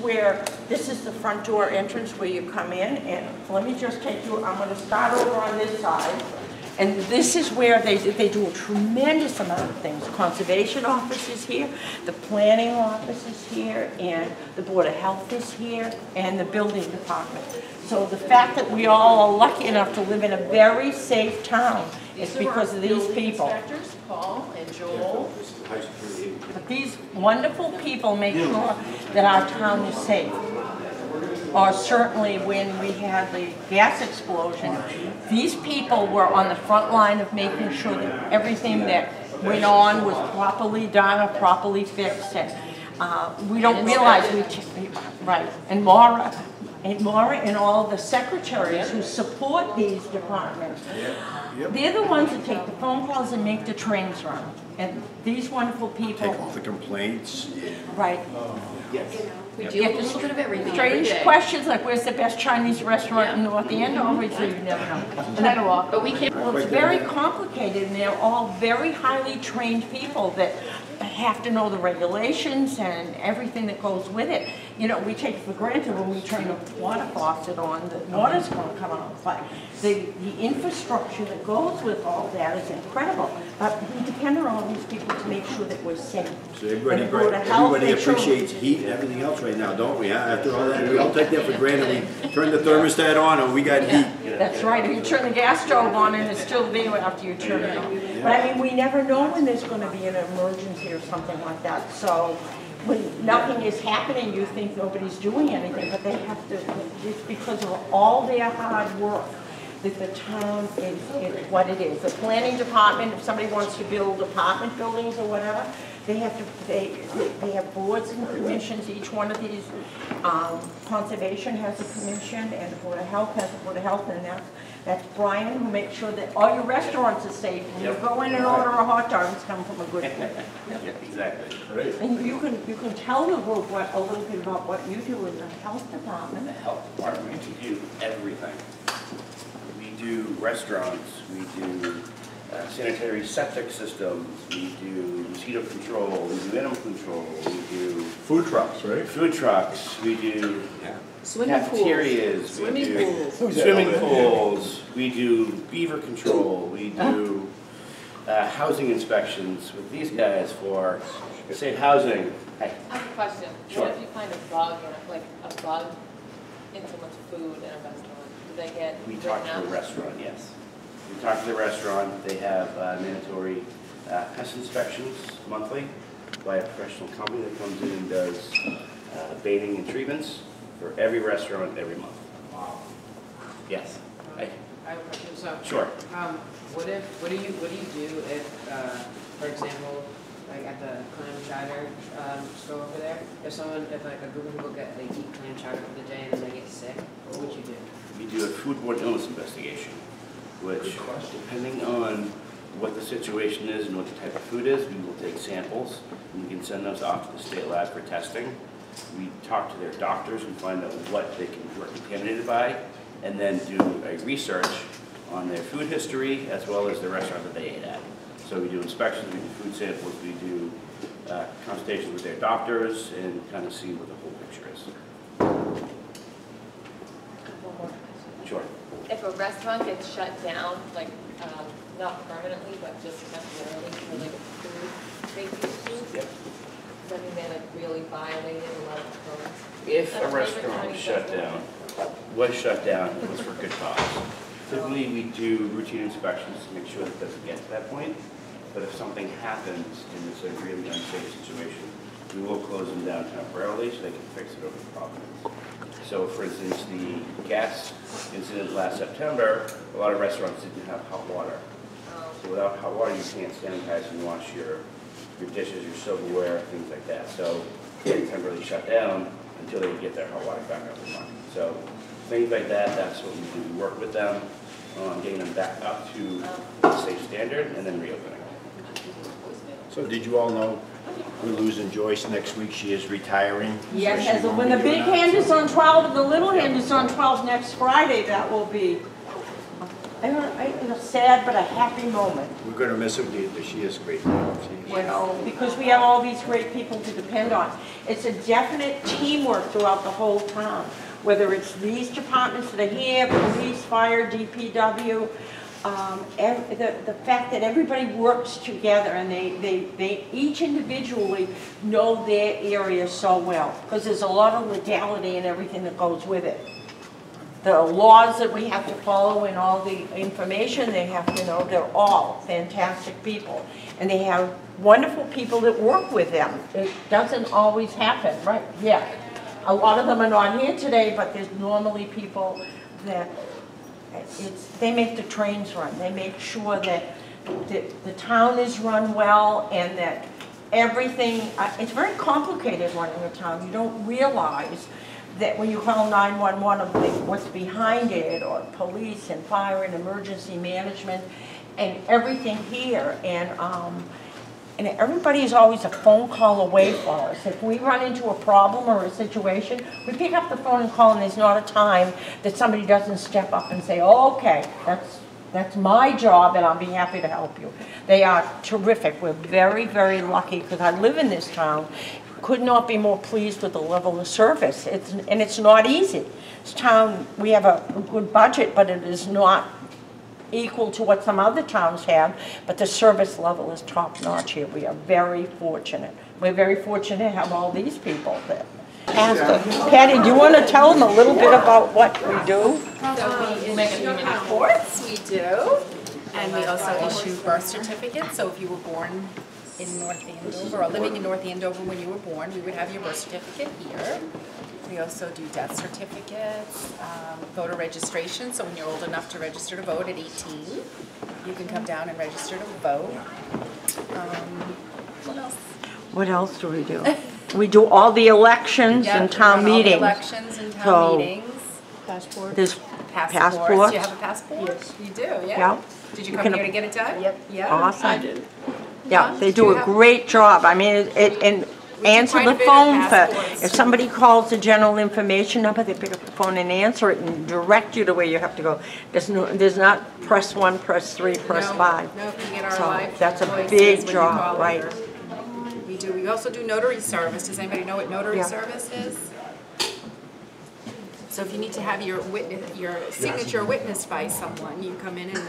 Where this is the front door entrance where you come in, and let me just take you, I'm going to start over on this side. And this is where they do a tremendous amount of things. Conservation office is here, the planning office is here, and the Board of Health is here, and the building department. So the fact that we all are lucky enough to live in a very safe town is because of these people. Inspectors, Paul and Joel. But these wonderful people make sure that our town is safe. Or certainly when we had the gas explosion, these people were on the front line of making sure that everything that went on was properly done or properly fixed. And we don't realize right. And Maura and all the secretaries who support these departments, they're the ones that take the phone calls and make the trains run. And these wonderful people take all the complaints. Right. Yes. We deal with a little bit of everything. Strange questions like, where's the best Chinese restaurant in North Andover? So you never know. But we can't. Well, it's very complicated, and they're all very highly trained people that have to know the regulations and everything that goes with it. You know, we take for granted when we turn the water faucet on, the water's going to come out. But the infrastructure that goes with all that is incredible. But we depend on all these people to make sure that we're safe. So everybody appreciates heat and everything else right now, don't we? Huh? After all that, we all take that for granted. We turn the thermostat on and we got heat. That's right. If you turn the gas stove on and it's still there after you turn it on. But I mean, we never know when there's going to be an emergency or something like that. So when nothing is happening, you think nobody's doing anything, but they have to, it's because of all their hard work that the town is what it is. The planning department, if somebody wants to build apartment buildings or whatever, they have to, they have boards and commissions. Each one of these, conservation has a commission, and the Board of Health has a Board of Health, and that's Brian, who makes sure that all your restaurants are safe. When you go in and order a hot dog, it's coming from a good place. Exactly. Right. And you can tell the group a little bit about what you do in the health department. In the health department, we do everything. We do restaurants, we do sanitary septic systems, we do mosquito control, we do animal control, we do Food trucks, right? food trucks, we do Swimming cafeterias, pools. we do swimming pools, we do beaver control, we do housing inspections with these guys for safe housing. Hey. I have a question. Sure. What if you find a bug, like a bug in someone's food in a restaurant? Do they get We talk to the restaurant, yes. We talk to the restaurant. They have mandatory pest inspections monthly by a professional company that comes in and does baiting and treatments for every restaurant every month. Wow. Yes. I have a question. So, sure. What do you do if, for example, like at the clam chowder store over there, if like a group of people eat clam chowder for the day and then they get sick, what would you do? We do a foodborne illness investigation, which, depending on what the situation is and what the type of food is, we will take samples and we can send those off to the state lab for testing. We talk to their doctors and find out what they were contaminated by, and then do a research on their food history as well as the restaurant that they ate at. So we do inspections, we do food samples, we do consultations with their doctors, and kind of see what the whole picture is. One more question. Sure. If a restaurant gets shut down, like not permanently, but just temporarily for like food safety issues, Yep. does that mean they like really violated a lot of codes? If a restaurant was shut down, it was for good cause. Typically, we do routine inspections to make sure that it doesn't get to that point. But if something happens and it's a really unsafe situation, we will close them down temporarily so they can fix it over the problems. So, for instance, the gas incident last September, a lot of restaurants didn't have hot water. So without hot water, you can't sanitize and wash your dishes, your silverware, things like that. So they temporarily shut down until they get their hot water back up and running. So things like that, that's what we do. We work with them on getting them back up to a safe standard and then reopening. So did you all know we're losing Joyce next week? She is retiring. Yes, when the big hand is on 12 and the little hand is on 12 next Friday, that will be It was sad but a happy moment. We're gonna miss her, but she is great. You know, because we have all these great people to depend on. It's a definite teamwork throughout the whole town, whether it's these departments that are here, police, fire, DPW, the fact that everybody works together and they each individually know their area so well, because there's a lot of legality and everything that goes with it. The laws that we have to follow and all the information they have to know, they're all fantastic people. And they have wonderful people that work with them. It doesn't always happen, right? Yeah. A lot of them are not here today, but there's normally people that they make the trains run. They make sure that the town is run well and that everything, it's very complicated running a town. You don't realize that when you call 911 of what's behind it, or police and fire and emergency management and everything here, and everybody is always a phone call away for us. If we run into a problem or a situation, we pick up the phone and call, and there's not a time that somebody doesn't step up and say, oh, okay, that's my job and I'll be happy to help you. They are terrific. We're very, very lucky because I live in this town. Could not be more pleased with the level of service. It's not easy. This town, we have a good budget, but it is not equal to what some other towns have, but the service level is top notch here. We are very fortunate. We're very fortunate to have all these people there. Patty, do you want to tell them a little bit about what we do? So we issue passports, we do, and we also issue birth certificates. So if you were born in North Andover or living in North Andover when you were born, we would have your birth certificate here. We also do death certificates, voter registration, so when you're old enough to register to vote at 18, you can come down and register to vote. What else? What else do we do? We do all the elections and town meetings. Elections and town meetings. Passports. There's Passports. passports. Do you have a passport? Yes. You do, yeah? Yeah. Did you come here to get it done? Yep. Yeah. Awesome. I did. Yeah, they do a great job. I mean, and answer the phone for, if somebody calls the general information number, they pick up the phone and answer it and direct you to where you have to go. There's not press 1, press 3, press 5. No, if you get our So live that's a voices big when you job, call right? here. We do. We also do notary service. Does anybody know what notary Yeah. service is? So if you need to have your signature witnessed by someone, you come in and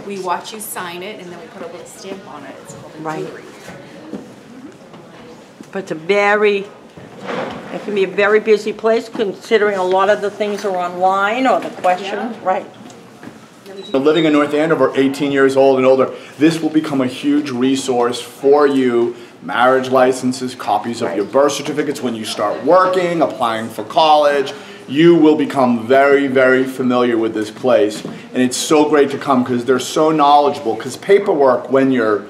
we watch you sign it, and then we put a little stamp on it. It's called a Right. notary. But it can be a very busy place considering a lot of the things are online or the questions, right? Living in North Andover, 18 years old and older, this will become a huge resource for you. Marriage licenses, copies of your birth certificates when you start working, applying for college. You will become very, very familiar with this place. And it's so great to come because they're so knowledgeable. Because paperwork, when you're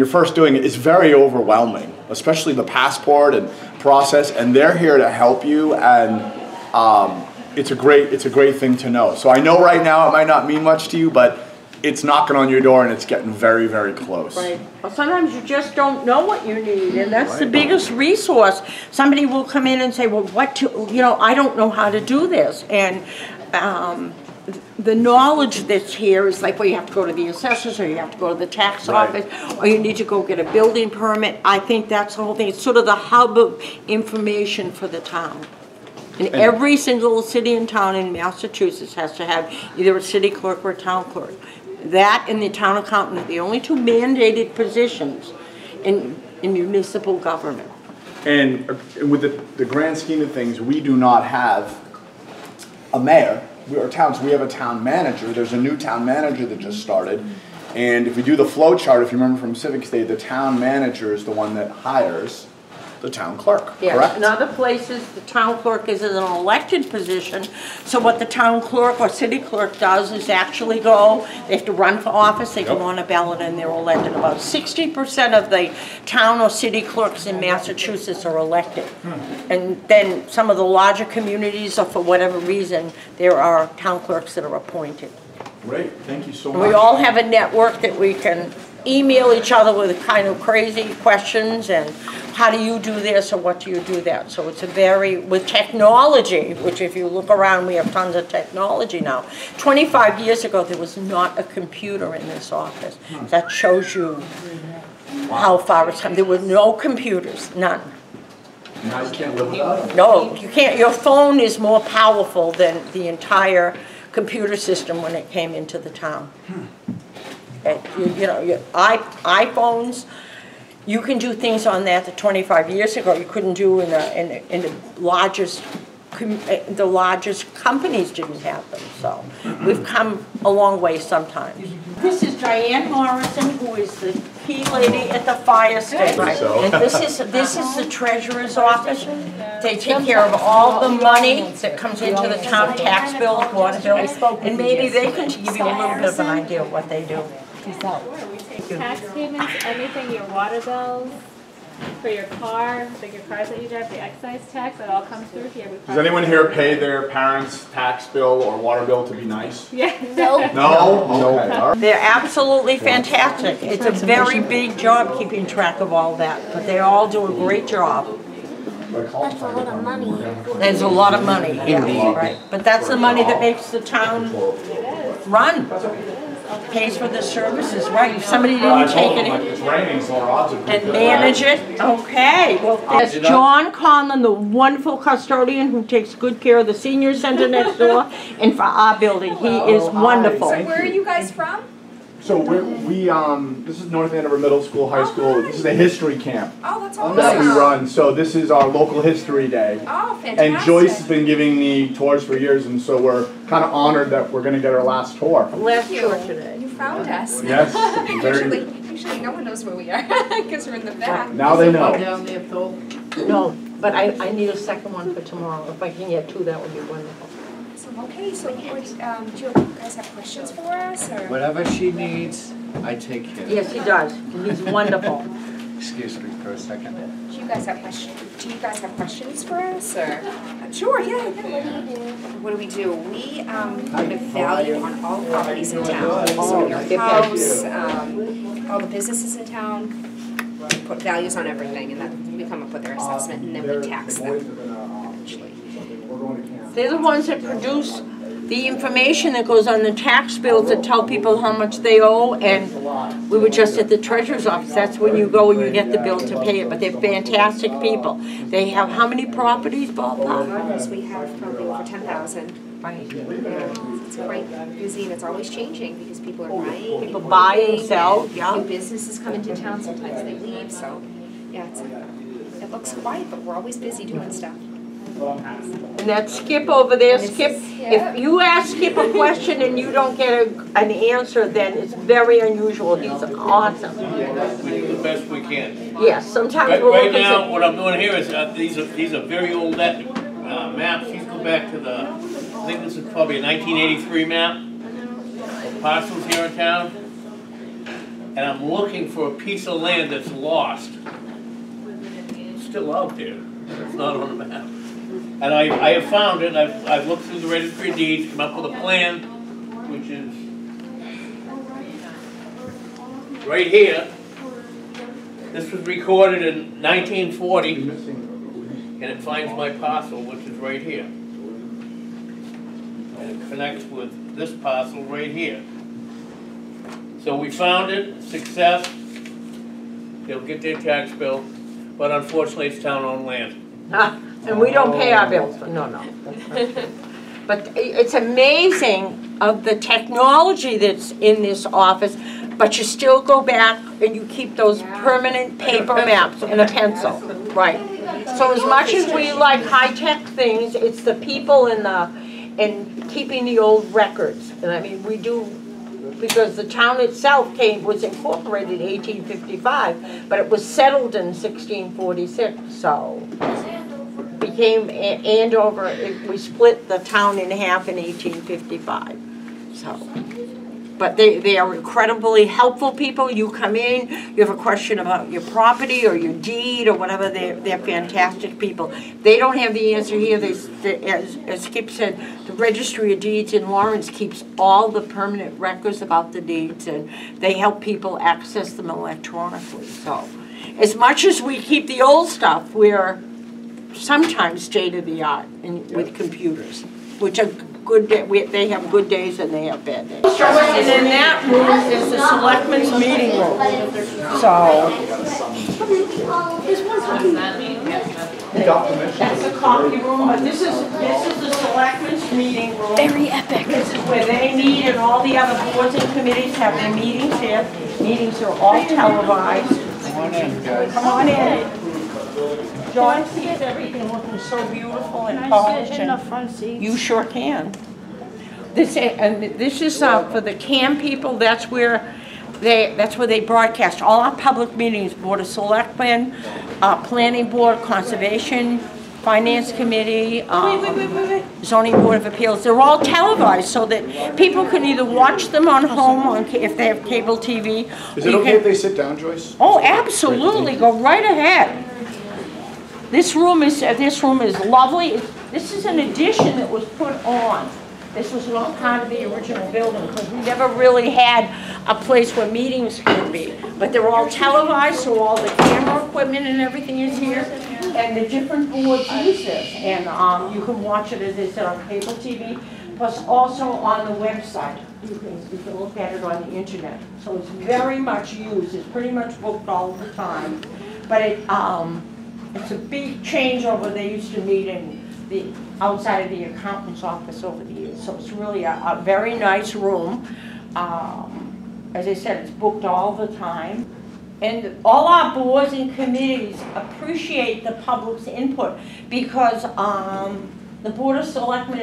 first doing it, is very overwhelming, especially the passport and process. And they're here to help you, and it's a great thing to know. So I know right now it might not mean much to you, but it's knocking on your door and it's getting very, very close. Right. Well, sometimes you just don't know what you need, and that's the biggest resource. Somebody will come in and say, well, I don't know how to do this. And the knowledge that's here is like, well, you have to go to the assessors, or you have to go to the tax office, or you need to go get a building permit. I think that's the whole thing. It's sort of the hub of information for the town. And every single city and town in Massachusetts has to have either a city clerk or a town clerk. That and the town accountant are the only two mandated positions in municipal government. And with the grand scheme of things, we do not have a mayor. We are towns. We have a town manager. There's a new town manager that just started. And if we do the flow chart, if you remember from Civics Day, the town manager is the one that hires the town clerk, correct? In other places, the town clerk is in an elected position, so what the town clerk or city clerk does is actually go, they have to run for office, they go on a ballot and they're elected. About 60% of the town or city clerks in Massachusetts are elected. And then some of the larger communities, or for whatever reason, there are town clerks that are appointed. Great, thank you so And much. we all have a network that we can email each other with kind of crazy questions and how do you do this or what do you do that? So it's a very, with technology, which if you look around, we have tons of technology now. 25 years ago, there was not a computer in this office. That shows you how far it's come. There were no computers, none. Now you can't live without them. No, you can't. Your phone is more powerful than the entire computer system when it came into the town. You know, your iPhones, you can do things on that 25 years ago you couldn't do in the largest companies didn't have them. So we've come a long way sometimes. This is Diane Morrison, who is the key lady at the fire station. Right. And this is the treasurer's office. They take care of all the money that comes into the town tax bill, water bill, and maybe they can give you a little bit of an idea of what they do. Sure, we take tax payments, anything, your water bills, for your car, like your cars that you drive, the excise tax, that all comes through here. Does anyone here pay their parents' tax bill or water bill to be nice? Yeah. No? Okay, all right. They're absolutely fantastic. It's a very big job keeping track of all that, but they all do a great job. That's a lot of money. There's a lot of money, yeah, right. But that's the money that makes the town run. Pays for the services, right? If somebody didn't take it It's raining, so our odds are and manage it, okay. Well, that's John Conlon, the wonderful custodian who takes good care of the senior center next door and for our building. He is wonderful. So where are you guys from? So this is North Andover Middle School, High School. This is a history camp Oh, that's that awesome. we run. So this is our local history day. Oh, fantastic. And Joyce has been giving me tours for years, and so we're kind of honored that we're going to get our last tour. Last tour today. You found us. Yes. Usually no one knows where we are because we're in the back. Now they know. Down there, Phil? No, but I need a second one for tomorrow. If I can get two, that would be wonderful. Okay, so do you guys have questions for us? Or? Whatever she needs, I take care of. Yes, he does. He's wonderful. Excuse me for a second. Do you guys have questions for us? Or? Sure, yeah. What do we do? We put a value on all properties in town. So your house, all the businesses in town, we put values on everything, and then we come up with their assessment, and then we tax them. Actually. They're the ones that produce the information that goes on the tax bills that tell people how much they owe, and we were just at the treasurer's office. That's when you go and you get the bill to pay it, but they're fantastic people. They have how many properties, ballpark? We have probably over 10,000. Right. Yeah, it's quite busy and it's always changing because people are buying. People buy and sell, yeah. New businesses come into town, sometimes they leave, so yeah, it looks quiet, but we're always busy doing stuff. And that Skip over there, Skip, if you ask Skip a question and you don't get an answer, then it's very unusual. He's awesome. We do the best we can. Yes, sometimes Right, we'll right look now, and what I'm doing here is, these are very old maps. These go back to I think this is probably a 1983 map of parcels here in town. And I'm looking for a piece of land that's lost. It's still out there, but it's not on the map. And I have found it, I've looked through the registry of deeds, come up with a plan, which is right here. This was recorded in 1940, and it finds my parcel, which is right here. And it connects with this parcel right here. So we found it, success. They'll get their tax bill, but unfortunately it's town-owned land. And we don't pay our bills, no. But it's amazing of the technology that's in this office, but you still go back and you keep those permanent paper maps and a pencil, right? So as much as we like high-tech things, it's the people and keeping the old records. And I mean, we do, because the town itself was incorporated in 1855, but it was settled in 1646, so. Became Andover, we split the town in half in 1855, so. But they are incredibly helpful people. You come in, you have a question about your property or your deed or whatever, they're fantastic people. They don't have the answer here. As Skip said, the Registry of Deeds in Lawrence keeps all the permanent records about the deeds, and they help people access them electronically. So as much as we keep the old stuff, we're sometimes state-of-the-art with computers, which are good. They have good days and they have bad days. And in that room is the selectmen's meeting room. So that's the coffee room, but this is the selectmen's meeting room. Very epic. This is where they meet, and all the other boards and committees have their meetings here. Meetings are all televised. Come on in, guys. Come on in. Joyce sees everything looking so beautiful and polished. In the front seat. You sure can. This is for the CAM people. That's where they broadcast all our public meetings: Board of Selectmen, Planning Board, Conservation, Finance Committee, Zoning Board of Appeals. They're all televised so that people can either watch them on home if they have cable TV. Is it okay if they sit down, Joyce? Oh, absolutely. Go right ahead. This room is lovely. This is an addition that was put on. This was not part of the original building because we never really had a place where meetings could be. But they're all televised, so all the camera equipment and everything is here. And the different boards use this. And you can watch it, as I said, on cable TV, plus also on the website. You can look at it on the internet. So it's very much used. It's pretty much booked all the time. But it's a big changeover. They used to meet in the outside of the accountant's office over the years. So it's really a very nice room. As I said, it's booked all the time. And all our boards and committees appreciate the public's input because the Board of Selectmen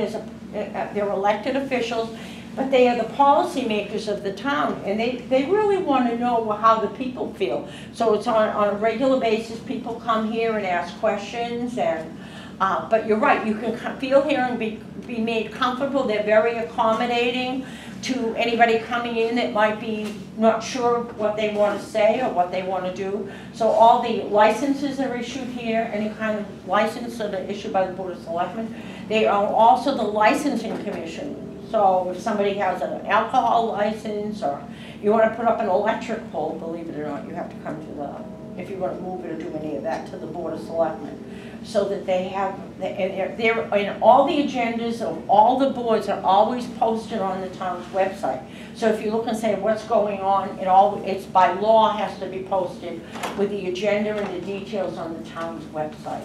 they're elected officials, but they are the policymakers of the town, and they really want to know how the people feel. So it's on a regular basis. People come here and ask questions, and but you're right, you can feel here and be made comfortable. They're very accommodating to anybody coming in that might be not sure what they want to say or what they want to do. So all the licenses are issued here, any kind of license that are issued by the Board of Selectmen. They are also the licensing commission. So if somebody has an alcohol license or you want to put up an electric pole, believe it or not, you have to come to if you want to move it or do any of that, to the Board of Selectmen. So that they have, and all the agendas of all the boards are always posted on the town's website. So if you look and say what's going on, it's by law has to be posted with the agenda and the details on the town's website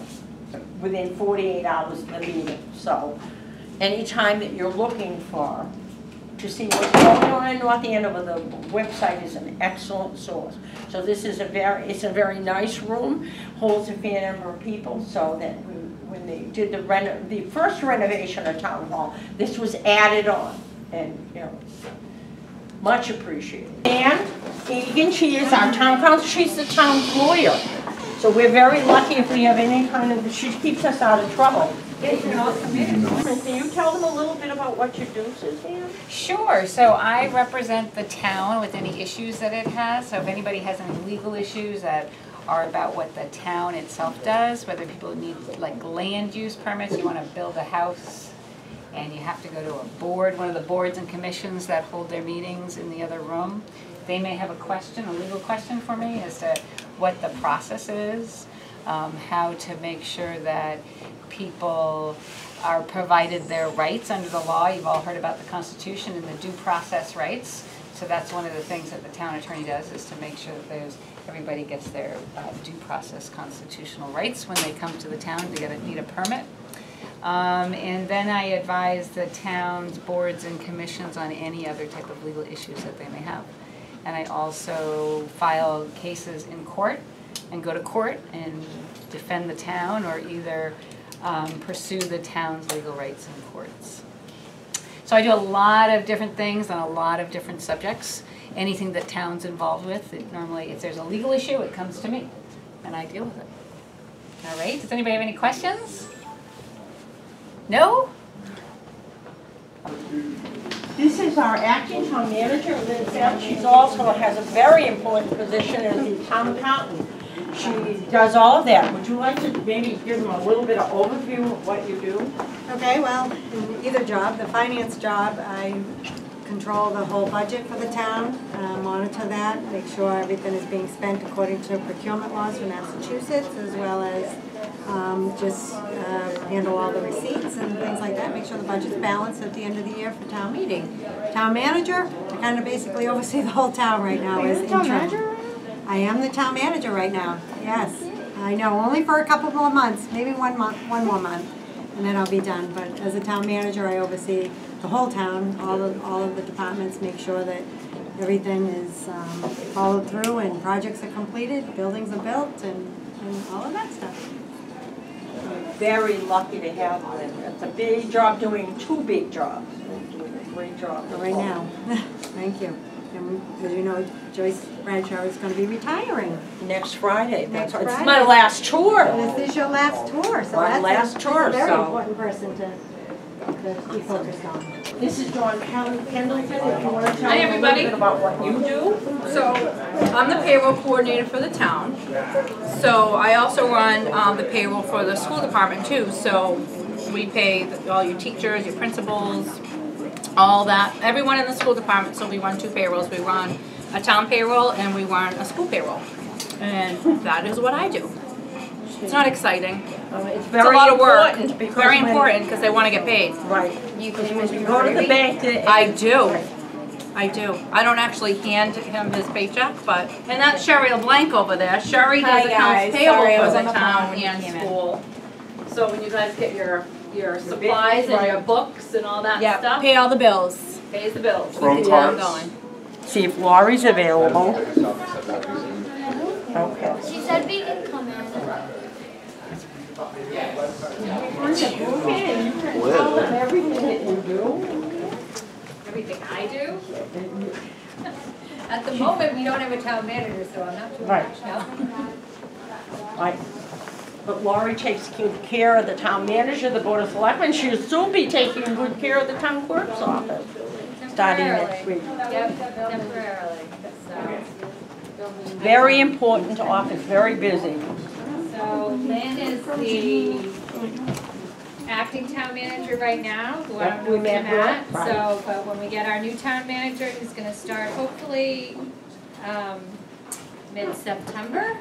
within 48 hours of the meeting. So anytime that you're looking to see what's going on in North Andover, the website is an excellent source. So this is it's a very nice room, holds a fair number of people, so that when they did the first renovation of Town Hall, this was added on, and much appreciated. And Egan, she is our town council, she's the town's lawyer. So we're very lucky if we have any kind of, she keeps us out of trouble. Can you tell them a little bit about what you do, Suzanne? Sure. So I represent the town with any issues that it has. So if anybody has any legal issues that are about what the town itself does, whether people need like land use permits, you want to build a house and you have to go to a board, one of the boards and commissions that hold their meetings in the other room, they may have a question, a legal question for me as to what the process is, how to make sure that people are provided their rights under the law. You've all heard about the Constitution and the due process rights. So that's one of the things that the town attorney does, is to make sure that everybody gets their due process constitutional rights when they come to the town to need a permit. And then I advise the town's boards and commissions on any other type of legal issues that they may have. And I also file cases in court and go to court and defend the town or either pursue the town's legal rights in courts. So I do a lot of different things on a lot of different subjects. Anything that town's involved with, normally if there's a legal issue, it comes to me and I deal with it. All right, does anybody have any questions? No? This is our acting town manager, Liz F. She's also has a very important position as the town accountant. She does all of that. Would you like to maybe give them a little bit of overview of what you do? Okay, well, in either job, the finance job, I control the whole budget for the town, monitor that, make sure everything is being spent according to procurement laws for Massachusetts, as well as just handle all the receipts and things like that, make sure the budget's balanced at the end of the year for town meeting. Town manager, I kind of basically oversee the whole town right now as interim. I am the town manager right now, yes. I know, only for a couple more months, maybe one more month, and then I'll be done. But as a town manager, I oversee the whole town, all of the departments, make sure that everything is followed through and projects are completed, buildings are built, and all of that stuff. Very lucky to have Lynn. It's a big job doing two big jobs. Doing a great job. Right now, thank you. And as you know, Joyce Bradshaw is going to be retaring Next Friday. Next It's Friday. my last tour. This is your last tour, so My that's last tour, a very so. important person to be focused on. This is Dawn Pendleton. If you want to tell Hi, me a little everybody. bit about what you do. So, I'm the payroll coordinator for the town. So, I also run the payroll for the school department too. So, we pay all your teachers, your principals, all that, everyone in the school department. So, we run two payrolls. We run a town payroll and we run a school payroll. And that is what I do. It's not exciting. It's a lot of work. because Very when- important because they want to get paid. Right. Because when you go to the bank to... I do. I do. I don't actually hand him his paycheck, but, and that's Sherry LeBlanc over there. Sherry does accounts payable for the town and school. So when you guys get your supplies and your books and all that stuff. Pay all the bills. Pays the bills. Phone Keep them cards. going. See if Laurie's available. Okay. She said we can come in. Tell them everything that you do. Everything I do? At the moment, we don't have a town manager, so I'm not doing Right. much now. Right. But Laurie takes good care of the town manager, the board of selectmen. She'll soon be taking good care of the town clerk's office, starting next week. Yep, temporarily. Very important office, very busy. So Lynn is the acting town manager right now, who I don't know We if met you her, met. right. So, but when we get our new town manager, who's gonna start hopefully mid-September.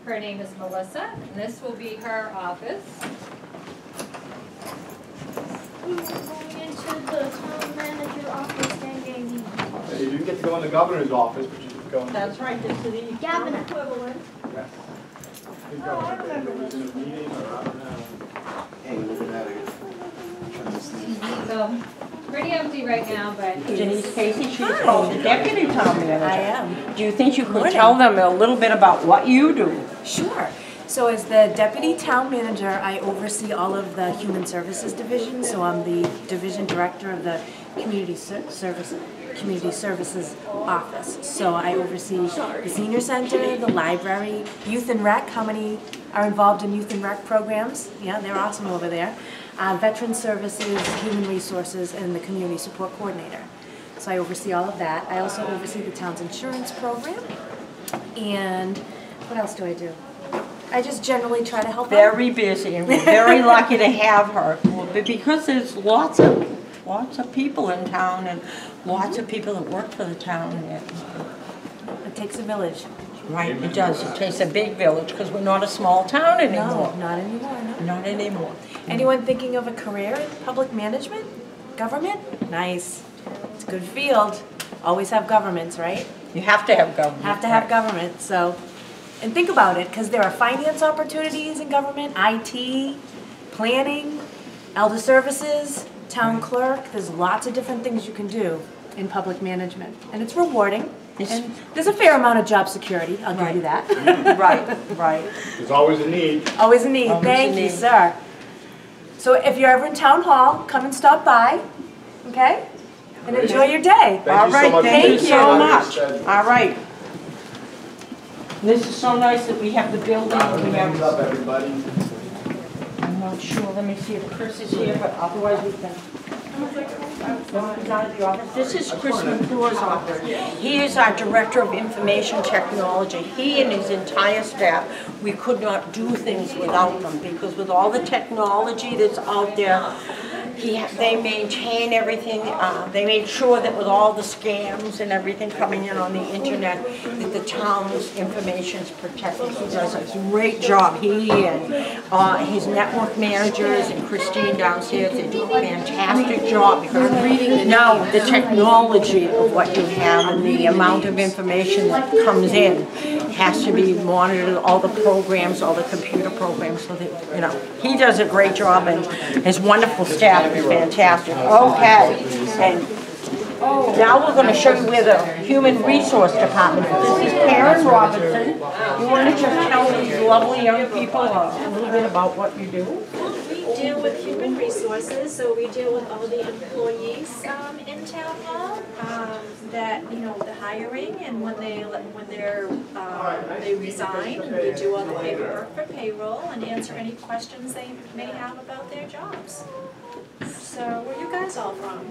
Her name is Melissa, and this will be her office. We were going into the town manager office and getting You didn't get to go in the governor's office, but you did go in. That's right, this is the Gavin equivalent. I remember it was in a meeting or I don't know. Hey, look at that. So, pretty empty right now, but Denise Casey, she's called the deputy town manager. I am. Do you think you could Morning. tell them a little bit about what you do? Sure. So as the deputy town manager, I oversee all of the human services division. So I'm the division director of the community services office. So I oversee the senior center, the library, youth and rec. How many are involved in youth and rec programs? Yeah, they're awesome over there. Veteran services, human resources, and the community support coordinator. So I oversee all of that. I also oversee the town's insurance program. And what else do I do? I just generally try to help out. Very busy, and we're very lucky to have her. But because there's lots of people in town and lots of people that work for the town. It takes a village. Right, it does. It takes a big village because we're not a small town anymore. No, not anymore. No. Not anymore. Anyone thinking of a career in public management? Government? Nice. It's a good field. Always have governments, right? You have to have government. Have to have government. So, and think about it, because there are finance opportunities in government, IT, planning, elder services, town clerk. There's lots of different things you can do in public management, and it's rewarding. And there's a fair amount of job security. I'll give you that. Right. There's always a need. Always a need. Always Thank a you, need. sir. So if you're ever in town hall, come and stop by, okay? And enjoy your day. All right, thank you so much. Thank you. All right. This is so nice that we have the building. We Thumbs up, have, everybody. I'm not sure, let me see if Chris is here, but otherwise we can He's out of the office. This is Chris McClure's office. He is our Director of Information Technology. He and his entire staff, we could not do things without them because with all the technology that's out there, they maintain everything. They made sure that with all the scams and everything coming in on the internet, that the town's information is protected. He does a great job. He and his network managers and Christine downstairs, they do a fantastic job because now the technology of what you have and the amount of information that comes in has to be monitored, all the programs, all the computer programs, so that, you know, he does a great job and his wonderful staff is fantastic. Okay, and now we're going to show you where the Human Resource Department is. This is Karen Robertson. You want to just tell these lovely young people a little bit about what you do? We deal with human resources, so we deal with all the employees in town hall, that, you know, the hiring and when they resign, and we do all the paperwork for payroll and answer any questions they may have about their jobs. So where are you guys all from?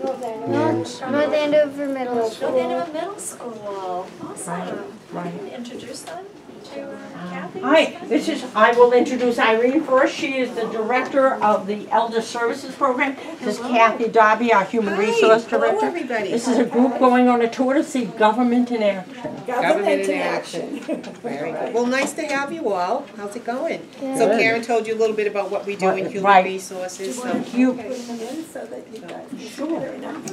North Andover Middle School. North Andover Middle School. Awesome. Right. Introduce them to Kathy. Hi, I will introduce Irene first. She is the Director of the Elder Services Program. This is Kathy Darby, our Human Resource Director. Hello, everybody. This is a group going on a tour to see government in action. Government in action. Very good. Well, nice to have you all. How's it going? Yeah. So Karen told you a little bit about what we do in human resources. So you.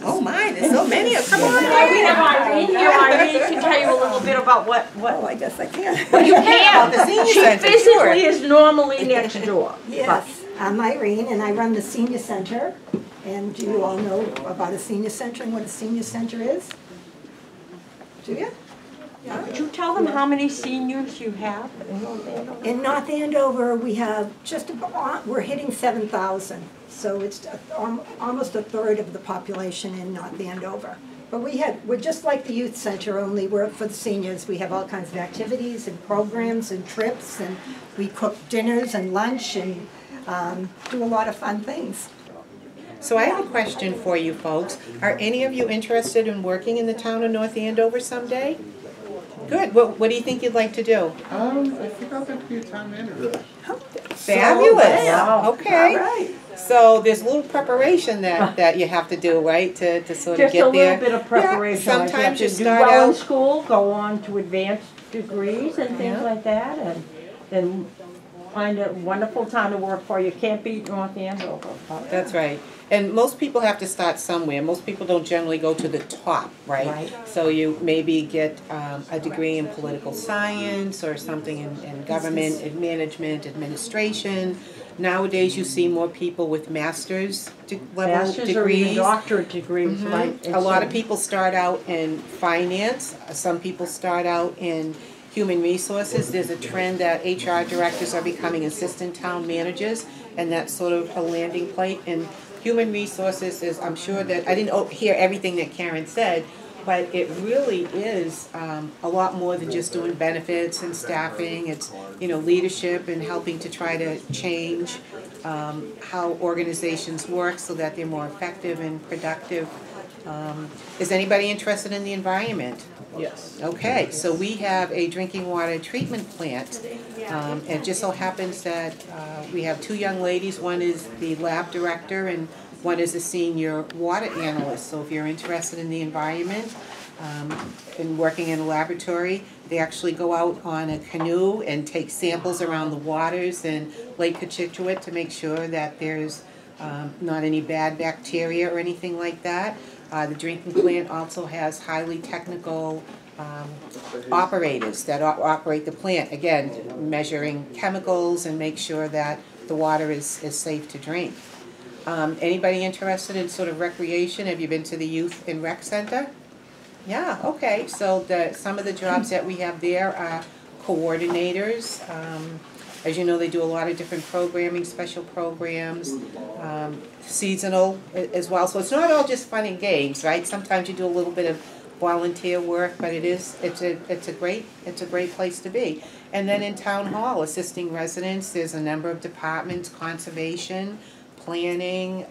Oh my, there's so many of them. Come on, we have Irene here. Irene can tell you a little bit about what. Oh, I guess I can. Well, you can. The senior she center, physically is normally next door. Yes, I'm Irene and I run the senior center. And do you all know about a senior center and what a senior center is? Do you? Yeah. Could you tell them how many seniors you have in North Andover? In North Andover, we have we're hitting 7,000. So it's almost a third of the population in North Andover. But we're just like the youth center, only we're for the seniors. We have all kinds of activities and programs and trips, and we cook dinners and lunch and do a lot of fun things. So I have a question for you folks. Are any of you interested in working in the town of North Andover someday? Good. What do you think you'd like to do? I think I'd like to be a town manager. Fabulous. Wow. Okay. All right. So there's a little preparation that you have to do, right, to sort Just of get there. Just a little bit of preparation. Yeah, sometimes you do start well out in school, go on to advanced degrees and things like that, and then find a wonderful town to work for. You can't beat North Andover. That's right. And most people have to start somewhere. Most people don't generally go to the top, right? So you maybe get a degree in political science or something in government, in management, administration. Nowadays you see more people with master's level degrees. Or even doctorate degrees, right? A lot of people start out in finance. Some people start out in human resources. There's a trend that HR directors are becoming assistant town managers, and that's sort of a landing plate. And human resources is, I'm sure that, I didn't hear everything that Karen said, but it really is a lot more than just doing benefits and staffing. It's, you know, leadership and helping to try to change how organizations work so that they're more effective and productive. Is anybody interested in the environment? Yes. Okay, so we have a drinking water treatment plant. It just so happens that we have two young ladies. One is the lab director and one is a senior water analyst. So if you're interested in the environment and working in a laboratory, they actually go out on a canoe and take samples around the waters in Lake Cochituate to make sure that there's not any bad bacteria or anything like that. The drinking plant also has highly technical operators that operate the plant, again, measuring chemicals and make sure that the water is safe to drink. Anybody interested in sort of recreation? Have you been to the Youth and Rec Center? Yeah, okay. So some of the jobs that we have there are coordinators. As you know, they do a lot of different programming, special programs, seasonal as well. So it's not all just fun and games, right? Sometimes you do a little bit of volunteer work, but it's a great place to be. And then in town hall, assisting residents, there's a number of departments: conservation, planning,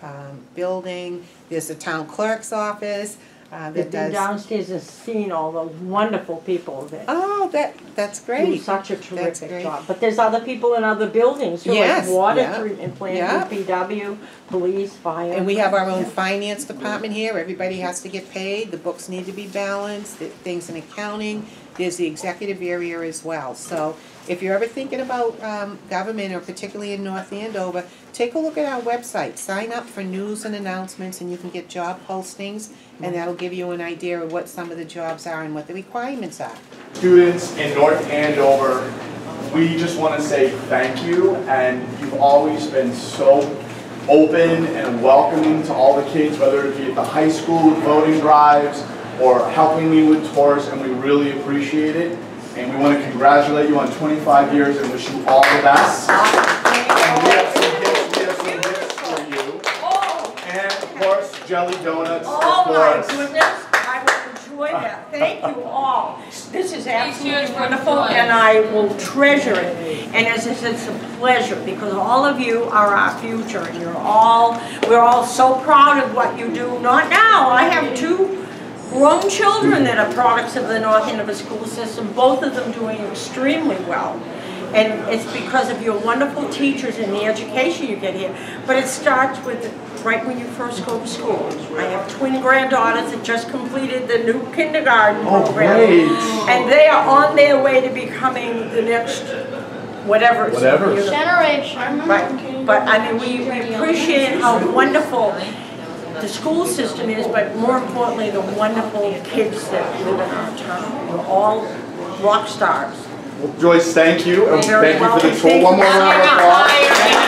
building, there's the town clerk's office, They've that been does. downstairs and seen all the wonderful people that Oh, that's great. do such a That's terrific great. job. But there's other people in other buildings too, Yes, like water yeah, treatment plant, yeah. DPW, police, fire. And we have our own finance department here, everybody has to get paid, the books need to be balanced, things in accounting, there's the executive area as well. So if you're ever thinking about government, or particularly in North Andover, take a look at our website, sign up for news and announcements, and you can get job postings, and that'll give you an idea of what some of the jobs are and what the requirements are. Students in North Andover, we just want to say thank you, and you've always been so open and welcoming to all the kids, whether it be at the high school with voting drives or helping me with tours, and we really appreciate it. And we want to congratulate you on 25 years and wish you all the best. And we have some gifts for you. And of course, jelly donuts, Oh of course. my goodness, I will enjoy that. Thank you all. This is absolutely wonderful, and I will treasure it. And as I said, it's a pleasure, because all of you are our future, and we're all so proud of what you do. Not now, I have 2 grown children that are products of the North Andover school system, both of them doing extremely well. And it's because of your wonderful teachers and the education you get here. But it starts with right when you first go to school. I have twin granddaughters that just completed the new kindergarten program. Great. And they are on their way to becoming the next whatever. Generation. Right. But I mean, we appreciate how wonderful the school system is, but more importantly, the wonderful kids that live in our town. We're all rock stars. Well, Joyce, thank you, and You're very thank you for the welcome. tour. One more round of applause.